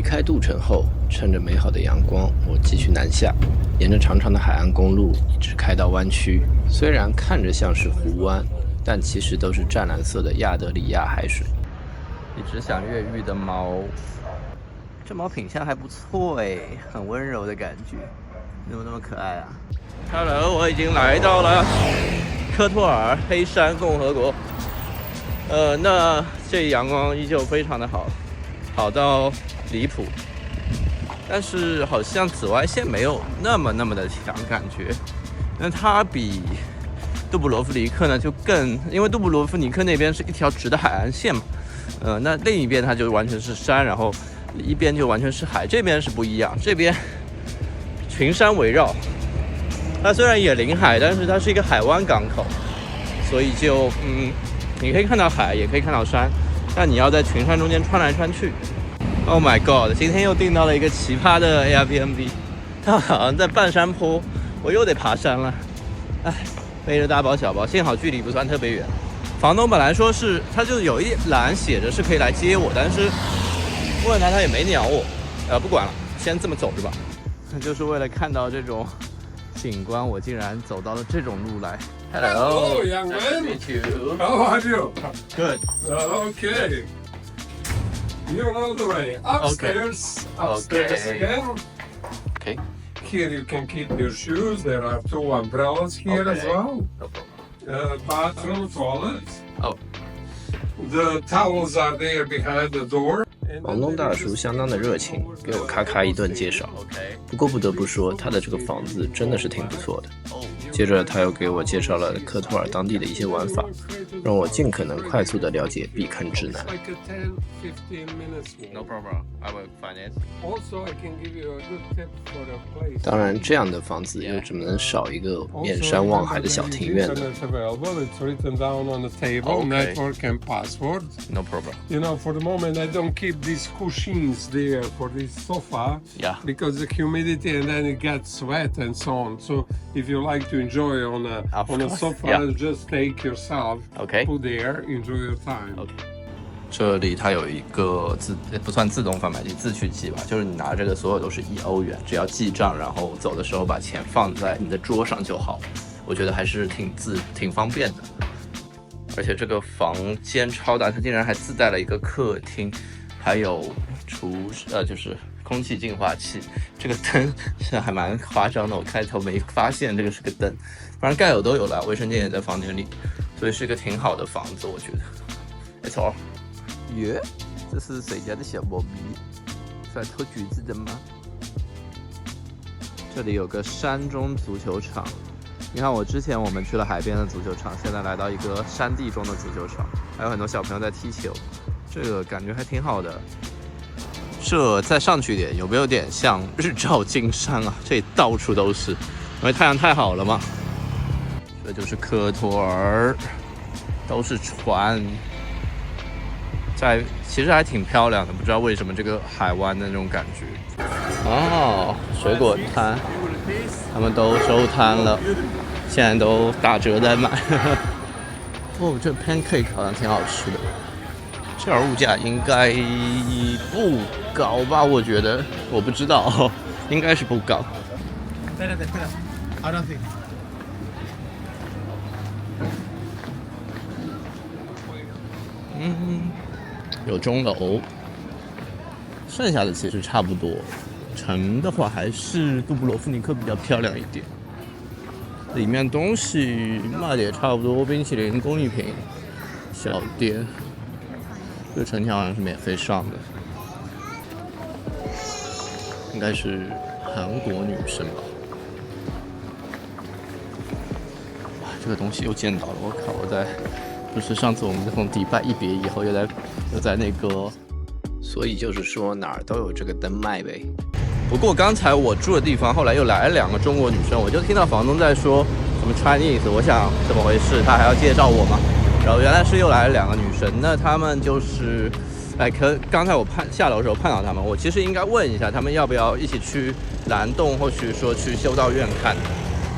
离开杜城后，趁着美好的阳光，我继续南下，沿着长长的海岸公路一直开到湾区。虽然看着像是湖湾，但其实都是湛蓝色的亚德里亚海水。一只想越狱的猫，这猫品相还不错哎，很温柔的感觉，怎么那么可爱啊 ？Hello， 我已经来到了科托尔黑山共和国。那这阳光依旧非常的好，好到离谱。但是好像紫外线没有那么的强，感觉。那它比杜布罗夫尼克呢就更，因为杜布罗夫尼克那边是一条直的海岸线嘛，那另一边它就完全是山，然后一边就完全是海，这边是不一样，这边群山围绕。它虽然也临海，但是它是一个海湾港口，所以就你可以看到海，也可以看到山，但你要在群山中间穿来穿去。Oh my god！ 今天又订到了一个奇葩的 Airbnb， 它好像在半山坡，我又得爬山了。哎，背着大包小包，幸好距离不算特别远。房东本来说是，他就有一栏写着是可以来接我，但是问他，他也没鸟我。不管了，先这么走着吧。就是为了看到这种景观，我竟然走到了这种路来。Hello, young man. Nice to meet you. How are you? Good. Okay. You know the way. Upstairs. Upstairs again. Okay. Here you can keep your shoes. There are 2 umbrellas here as well. No problem. Bathroom, toilet. Oh. The towels are there behind the door. 房东大叔相当的热情，给我咔咔一顿介绍。不过不得不说，他的这个房子真的是挺不错的。接着他又给我介绍了科托尔当地的一些玩法，让我尽可能快速的了解避坑指南。No problem, I will find it. Also, I can give you a good tip for a place. 当然，这样的房子又怎么能少一个面山望海的小庭院呢 It's written down on the table, Okay. network and password.？No problem. You know, for the moment, I don't keep these cushions there for this sofa Yeah. because the humidity and then it gets wet and so on. So if you like to enjoy on a course, sofa, yeah. just take yourself, Okay. put there, enjoy your time. OK，这里它有一个不算自动贩卖机，自取机吧，就是你拿这个所有都是1欧元，只要记账，然后走的时候把钱放在你的桌上就好。我觉得还是挺方便的。而且这个房间超大，它竟然还自带了一个客厅，还有就是空气净化器。这个灯是还蛮夸张的，我开头没发现这个是个灯，不然盖有都有了，卫生间也在房间里，所以是一个挺好的房子，我觉得。It's all。耶，这是谁家的小猫咪？是来偷橘子的吗？这里有个山中足球场。你看，之前我们去了海边的足球场，现在来到一个山地中的足球场，还有很多小朋友在踢球，这个感觉还挺好的。这再上去一点，有没有点像日照金山啊？这里到处都是，因为太阳太好了嘛。这就是科托尔，都是船，其实还挺漂亮的，不知道为什么这个海湾的那种感觉。哦，水果摊，他们都收摊了。现在都打折在卖。哦，这 pancake 好像挺好吃的。这儿物价应该不高吧？我觉得，我不知道，应该是不高。有钟楼，剩下的其实差不多。城的话还是杜布罗夫尼克比较漂亮一点。里面东西卖的也差不多，冰淇淋、工艺品、小店。这个城墙好像是免费上的，应该是韩国女生吧。哇，这个东西又见到了！我靠，就是上次我们从迪拜一别以后，又在那个，所以就是说哪儿都有这个灯卖呗。不过刚才我住的地方，后来又来了2个中国女生，我就听到房东在说什么 Chinese， 我想怎么回事？他还要介绍我嘛？然后原来是又来了2个女生，那她们就是，刚才我下楼的时候碰到她们，我其实应该问一下她们要不要一起去蓝洞，或许说去修道院看，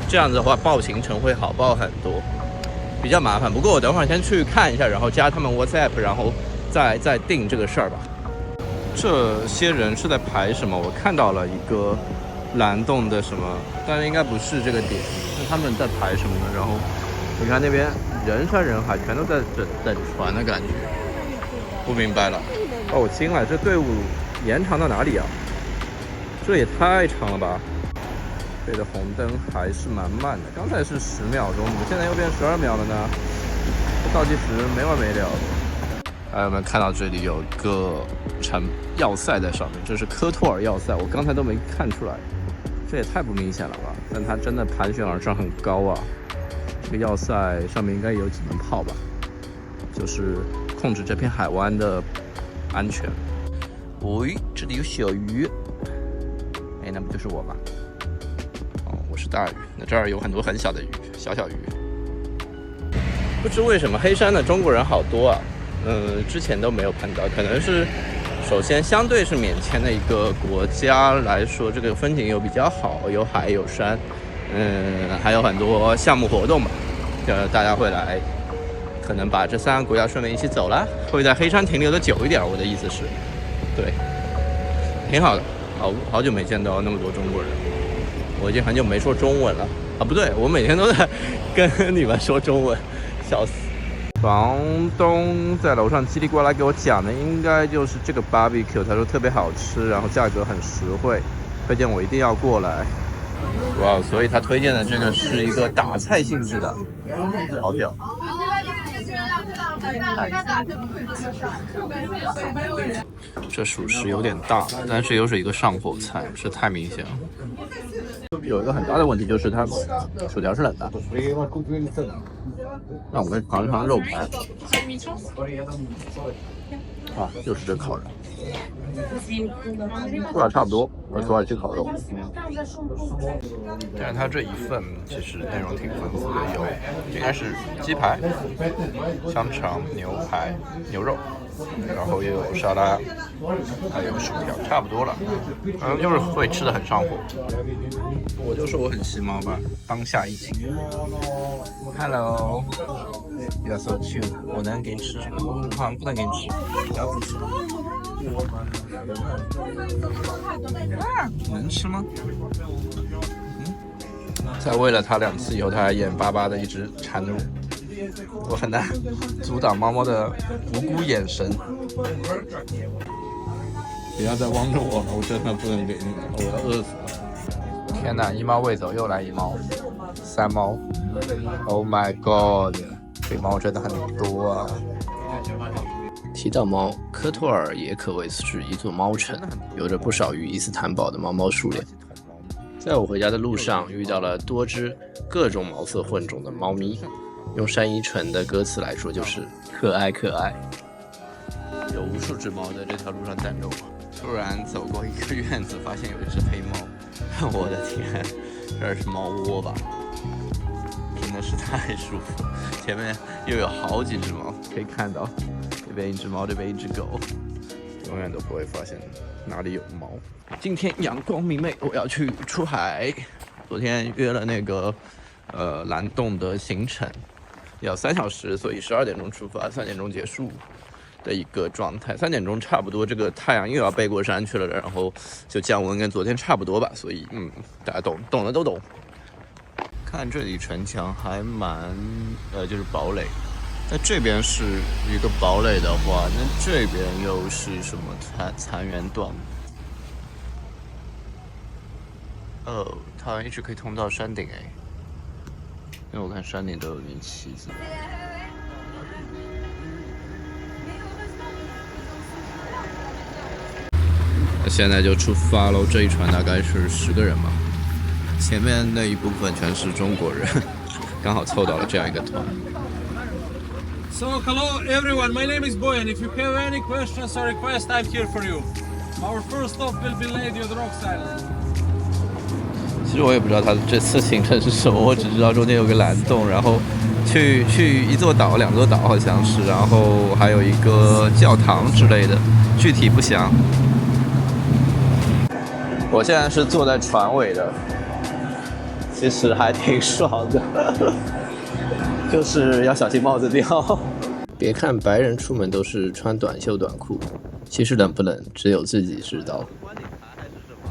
这样子的话报行程会好报很多，比较麻烦。不过我等会儿先去看一下，然后加他们 WhatsApp， 然后再定这个事儿吧。这些人是在排什么？我看到了一个蓝洞的什么，但是应该不是这个点。那他们在排什么呢？然后你看那边人山人海，全都在等船的感觉。不明白了。哦，我惊了，这队伍延长到哪里啊？这也太长了吧！这的红灯还是蛮慢的，刚才是10秒钟，怎么现在又变12秒了呢？这倒计时没完没了的。还有没有看到这里有个要塞在上面？这是科托尔要塞，我刚才都没看出来，这也太不明显了吧？但它真的盘旋而上，很高啊！这个要塞上面应该有几门炮吧？就是控制这片海湾的安全。喂，这里有小鱼，哎，那不就是我吧？哦，我是大鱼。那这儿有很多很小的鱼，小鱼。不知为什么黑山的中国人好多啊。之前都没有看到，可能是首先相对是免签的一个国家来说，这个风景又比较好，有海有山，还有很多项目活动吧，大家会来，可能把这3个国家顺便一起走了，会在黑山停留的久一点。我的意思是，对，挺好的。好久没见到那么多中国人，我已经很久没说中文了啊，不对，我每天都在跟你们说中文，笑死。房东在楼上叽里呱啦给我讲的应该就是这个 barbecue， 他说特别好吃，然后价格很实惠，推荐我一定要过来。哇，所以他推荐的这个是一个打菜性质的，好屌。这属实有点大，但是又是一个上火菜，是太明显了。有一个很大的问题就是它薯条是冷的。那我们尝一尝肉排。啊，就是这烤肉，味道差不多，和土耳其烤肉。但是它这一份其实内容挺丰富的，有应该是鸡排、香肠、牛排、牛肉，然后又有沙拉，还有薯条，差不多了。就是会吃的很上火。我就说我很吸猫吧，当下疫情。Hello， you are so cute。我能给你吃这个，我好像不能给你吃，不要吃。能吃吗？在喂了它2次以后，它还眼巴巴的一直缠着我，我很难阻挡猫猫的无辜眼神。不要再望着我了，我真的不能给你，我要饿死了。天哪，一猫未走，又来一猫，3猫 ，Oh my God， 这猫真的很多啊。提到猫，科托尔也可谓是一座猫城，有着不少于伊斯坦堡的猫猫数量。在我回家的路上，遇到了多只各种毛色混种的猫咪，用单依纯的歌词来说，就是可爱可爱。有无数只猫在这条路上等着我。突然走过一个院子，发现有一只黑猫。我的天，这是猫窝吧？真的是太舒服了。前面又有好几只猫，可以看到这边一只猫，这边一只狗，永远都不会发现哪里有猫。今天阳光明媚，我要去出海。昨天约了那个蓝洞的行程，要3小时，所以12点钟出发，3点钟结束的一个状态。3点钟差不多，这个太阳又要背过山去了，然后就降温，跟昨天差不多吧。所以大家懂的都懂。看这里城墙还蛮就是堡垒。那这边是一个堡垒的话，那这边又是什么残垣断壁？它一直可以通到山顶哎，因为我看山顶都有那旗子。现在就出发喽，这一船大概是10个人吧，前面那一部分全是中国人，刚好凑到了这样一个团。So hello everyone, my name is Boyan. If you have any questions or requests, I'm here for you. Our first stop will be Lady of the Rock Island. 其实我也不知道他这次行程是什么，我只知道中间有个蓝洞，然后去1座岛、2座岛好像是，然后还有一个教堂之类的，具体不详。我现在是坐在船尾的，其实还挺爽的，就是要小心帽子掉。别看白人出门都是穿短袖短裤，其实冷不冷，只有自己知道。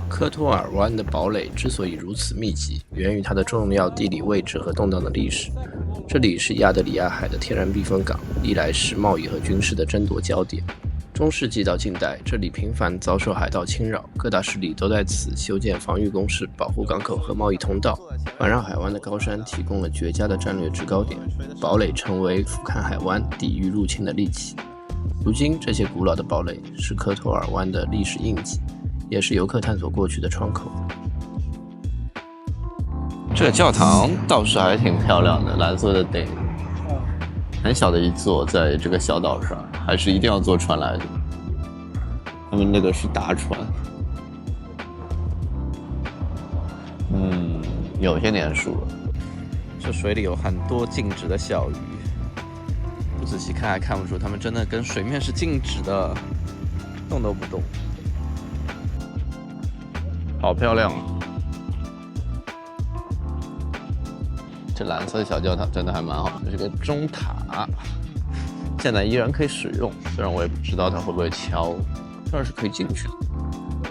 科托尔湾的堡垒之所以如此密集，源于它的重要地理位置和动荡的历史。这里是亚得里亚海的天然避风港，历来是贸易和军事的争夺焦点。中世纪到近代，这里频繁遭受海盗侵扰，各大势力都在此修建防御工事，保护港口和贸易通道。环绕海湾的高山提供了绝佳的战略制高点，堡垒成为俯瞰海湾、抵御入侵的利器。如今，这些古老的堡垒是科托尔湾的历史印记，也是游客探索过去的窗口。这个教堂倒是还挺漂亮的，蓝色的顶，很小的一座，在这个小岛上，还是一定要坐船来的。他们那个是大船，有些年数了。这水里有很多静止的小鱼，不仔细看还看不出，它们真的跟水面是静止的，动都不动。好漂亮啊！这蓝色小教堂真的还蛮好，这是个钟塔，现在依然可以使用，虽然我也不知道它会不会敲。这儿是可以进去的，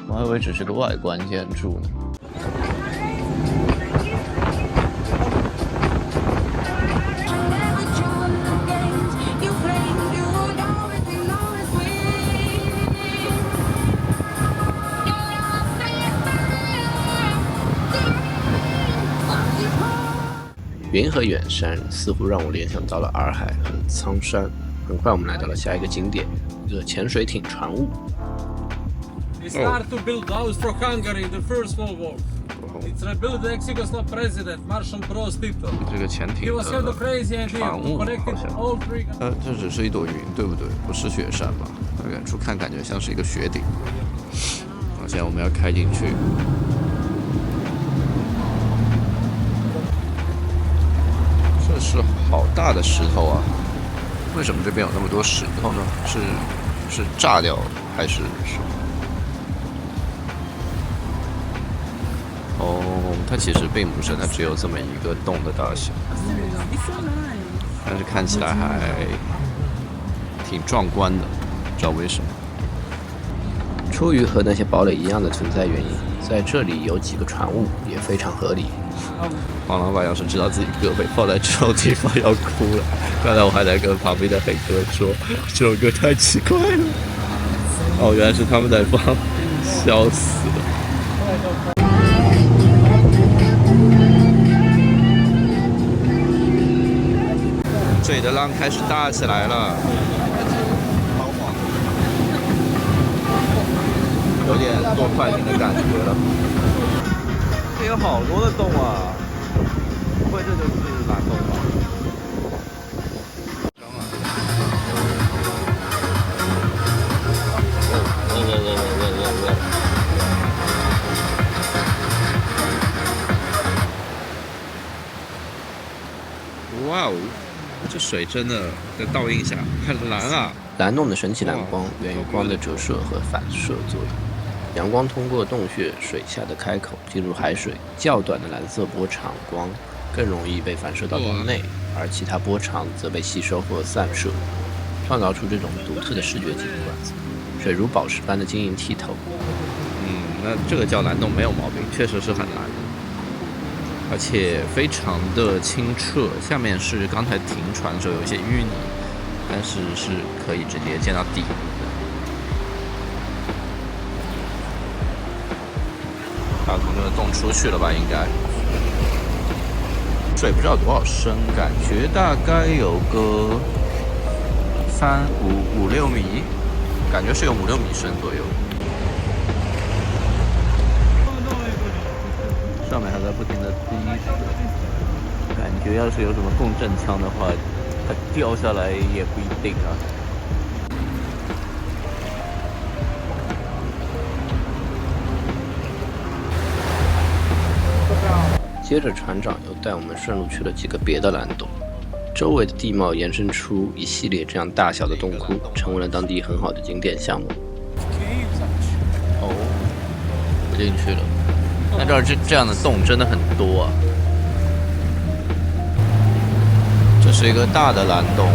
我还以为只是个外观建筑呢。云和远山似乎让我联想到了洱海和苍山。很快我们来到了下一个景点，一个潜水艇船坞。They start to build Austro-Hungary in the First World War. It's rebuilt the ex-Yugoslav president Marshal Broz Tito. 这个潜艇 He was had the crazy idea 船 to 坞 connect 好像 all three. 这只是一朵云，对不对？不是雪山吧？远处看感觉像是一个雪顶。好，现在我们要开进去。这是好大的石头啊！为什么这边有那么多石头呢？是炸掉还是什么？哦，它其实并不是，它只有这么一个洞的大小，但是看起来还挺壮观的，不知道为什么。出于和那些堡垒一样的存在原因，在这里有几个船坞也非常合理。黄老板要是知道自己歌被放在这种地方要哭了。刚才我还在跟旁边的黑哥说，这首歌太奇怪了。哦，原来是他们在放，笑死了。这里的浪开始大起来了，有点坐快艇的感觉了。这有好多的洞啊，不会这就是蓝洞吧？哇哦！这水真的在倒映下很蓝啊！蓝洞的神奇蓝光源于光的折射和反射作用。阳光通过洞穴水下的开口进入海水，较短的蓝色波长光更容易被反射到洞内，而其他波长则被吸收或散射，创造出这种独特的视觉景观。水如宝石般的晶莹剔透。那这个叫蓝洞没有毛病，确实是很蓝。而且非常的清澈，下面是刚才停船的时候有一些淤泥，但是是可以直接见到底。他从这个洞出去了吧？应该。水不知道多少深，感觉大概有个5、6米，感觉是有5、6米深左右。上面还在不停的滴水，感觉要是有什么共振腔的话，它掉下来也不一定啊。接着船长又带我们顺路去了几个别的蓝洞，周围的地貌延伸出一系列这样大小的洞窟，成为了当地很好的景点项目。哦，我进去了。但这样的洞真的很多啊！这是一个大的蓝洞，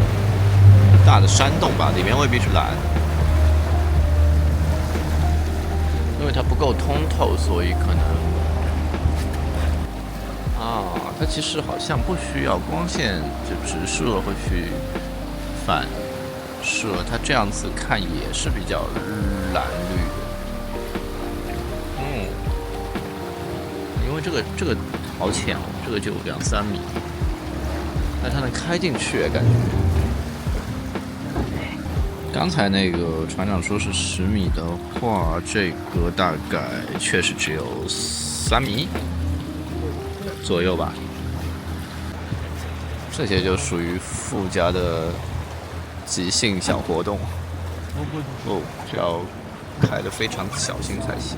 大的山洞吧，里面未必是蓝。因为它不够通透，所以可能它其实好像不需要光线就直射会去反射，它这样子看也是比较蓝绿的。因为这个好浅哦，这个就2-3米，但它能开进去感觉。刚才那个船长说是10米的话，这个大概确实只有3米左右吧。这些就属于附加的即兴小活动哦，只要开得非常小心才行。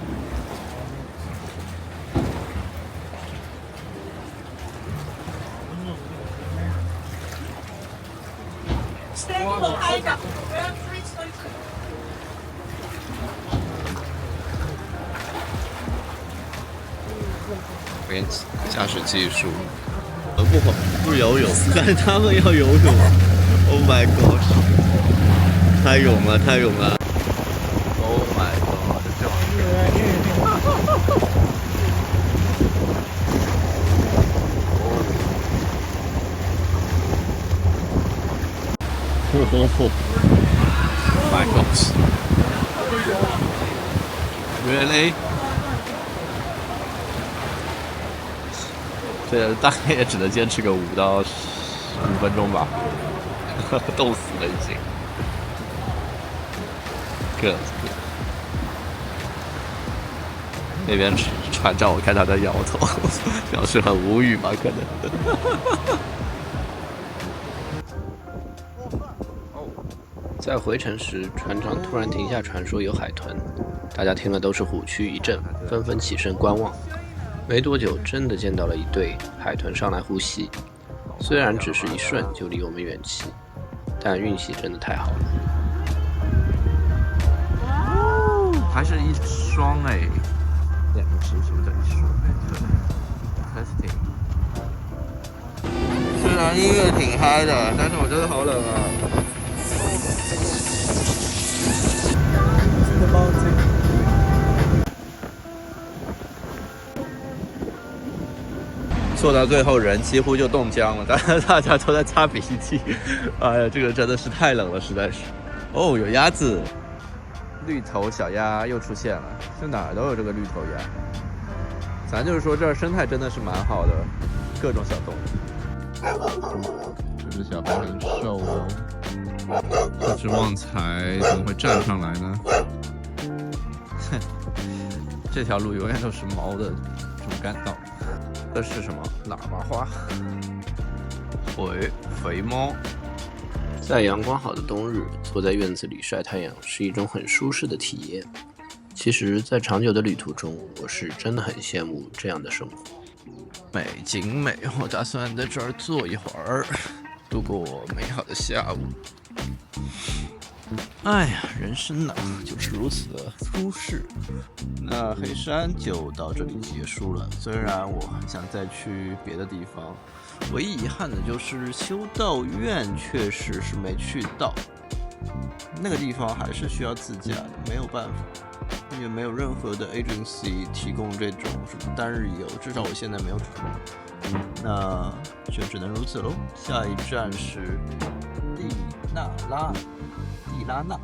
边驾驶技术，不游泳，但是他们要游泳。Oh my god！ 太勇了，太勇了 ！Oh my god！ 这玩意My god！ Really？ 这大概也只能坚持个5到15分钟吧，冻死了已经。那边船长，我看他在摇头，表示很无语吧，可能。在回程时，船长突然停下船说有海豚，大家听了都是虎躯一震，纷纷起身观望。没多久，真的见到了一对海豚上来呼吸，虽然只是一瞬就离我们远去，但运气真的太好了。还是一双哎，2只什么叫一双？Testing。虽然音乐挺嗨的，但是我真的好冷啊。坐到最后人几乎就冻僵了，大家都在擦鼻涕。哎呀，这个真的是太冷了，实在是。哦，有鸭子，绿头小鸭又出现了，这哪儿都有这个绿头鸭。咱就是说这儿生态真的是蛮好的，各种小动物。这只小孩很瘦哦，这只旺财怎么会站上来呢？哼，这条路永远都是毛的这种干道。这是什么？喇叭花。肥猫。在阳光好的冬日，坐在院子里晒太阳是一种很舒适的体验。其实，在长久的旅途中，我是真的很羡慕这样的生活。美景美，我打算在这儿坐一会儿，度过美好的下午。哎呀，人生呢就是如此的舒适。那黑山就到这里结束了。虽然我很想再去别的地方，唯一遗憾的就是修道院确实是没去到。那个地方还是需要自驾的，没有办法，也没有任何的 agency 提供这种什么单日游，至少我现在没有。那就只能如此喽。下一站是蒂拉纳。